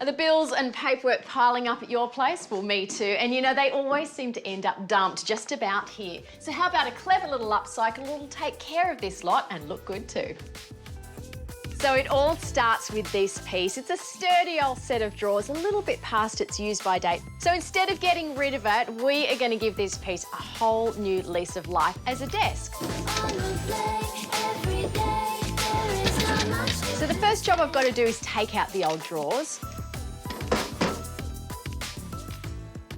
Are the bills and paperwork piling up at your place? Well, me too. And you know, they always seem to end up dumped just about here. So how about a clever little upcycle that'll take care of this lot and look good too? So it all starts with this piece. It's a sturdy old set of drawers, a little bit past its use-by date. So instead of getting rid of it, we are going to give this piece a whole new lease of life as a desk. So the first job I've got to do is take out the old drawers.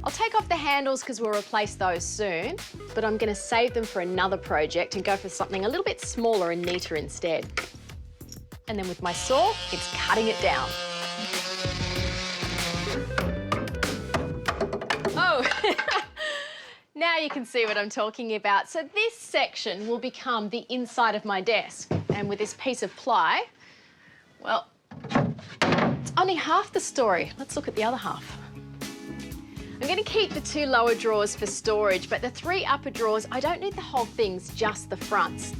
I'll take off the handles because we'll replace those soon, but I'm going to save them for another project and go for something a little bit smaller and neater instead. And then with my saw, it's cutting it down. Oh, now you can see what I'm talking about. So this section will become the inside of my desk. And with this piece of ply, well, it's only half the story. Let's look at the other half. I'm going to keep the 2 lower drawers for storage, but the 3 upper drawers, I don't need the whole things, just the fronts.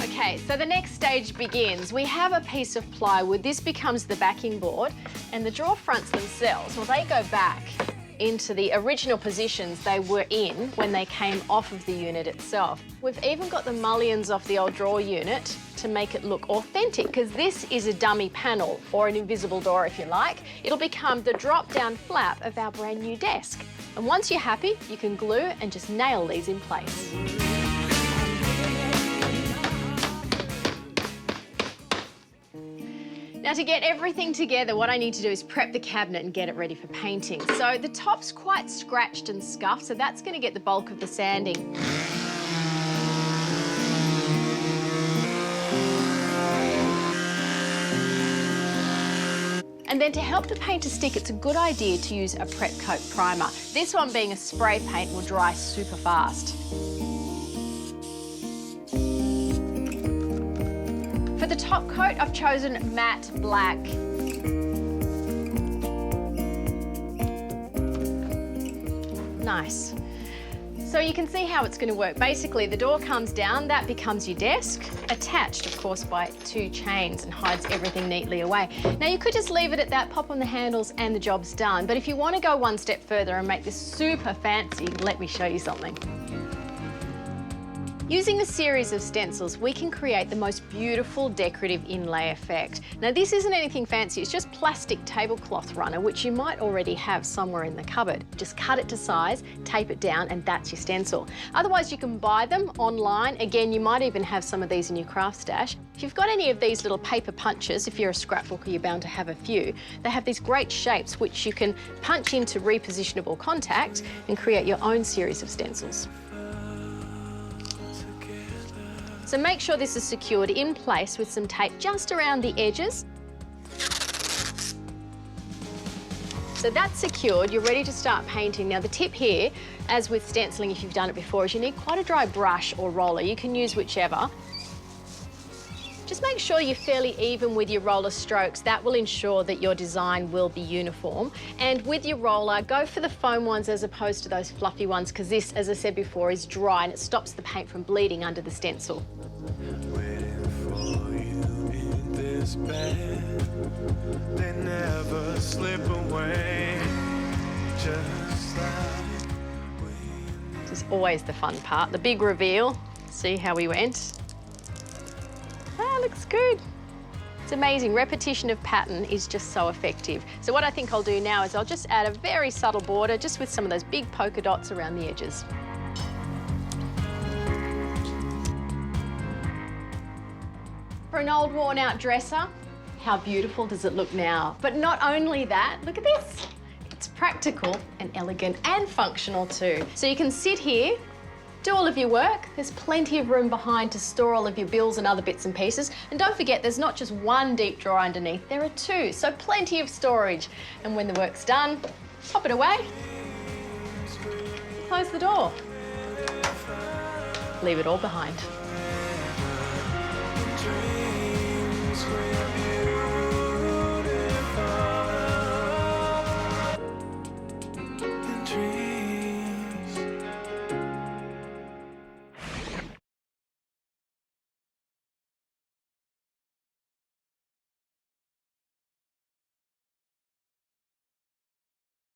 Okay, so the next stage begins. We have a piece of plywood. This becomes the backing board, and the drawer fronts themselves, well, they go back into the original positions they were in when they came off of the unit itself. We've even got the mullions off the old drawer unit to make it look authentic, because this is a dummy panel, or an invisible door if you like. It'll become the drop-down flap of our brand new desk. And once you're happy, you can glue and just nail these in place. Now, to get everything together, what I need to do is prep the cabinet and get it ready for painting. So the top's quite scratched and scuffed, so that's going to get the bulk of the sanding. And then to help the paint to stick, it's a good idea to use a prep coat primer. This one, being a spray paint, will dry super fast. For the top coat, I've chosen matte black. Nice. So you can see how it's going to work. Basically, the door comes down, that becomes your desk, attached, of course, by 2 chains, and hides everything neatly away. Now, you could just leave it at that, pop on the handles, and the job's done. But if you want to go one step further and make this super fancy, let me show you something. Using a series of stencils, we can create the most beautiful decorative inlay effect. Now, this isn't anything fancy, it's just plastic tablecloth runner, which you might already have somewhere in the cupboard. Just cut it to size, tape it down, and that's your stencil. Otherwise, you can buy them online. Again, you might even have some of these in your craft stash. If you've got any of these little paper punches, if you're a scrapbooker, you're bound to have a few. They have these great shapes which you can punch into repositionable contact and create your own series of stencils. So make sure this is secured in place with some tape just around the edges. So that's secured, you're ready to start painting. Now, the tip here, as with stenciling if you've done it before, is you need quite a dry brush or roller. You can use whichever. Just make sure you're fairly even with your roller strokes. That will ensure that your design will be uniform. And with your roller, go for the foam ones as opposed to those fluffy ones, because this, as I said before, is dry and it stops the paint from bleeding under the stencil. Waiting for you in this bed. They never slip away. Just like this is always the fun part, the big reveal. See how we went? Ah, looks good. It's amazing. Repetition of pattern is just so effective. So what I think I'll do now is I'll just add a very subtle border, just with some of those big polka dots around the edges. For an old worn-out dresser, how beautiful does it look now? But not only that, look at this. It's practical and elegant and functional too. So you can sit here, do all of your work. There's plenty of room behind to store all of your bills and other bits and pieces. And don't forget, there's not just one deep drawer underneath, there are 2, so plenty of storage. And when the work's done, pop it away, close the door, leave it all behind. dreams.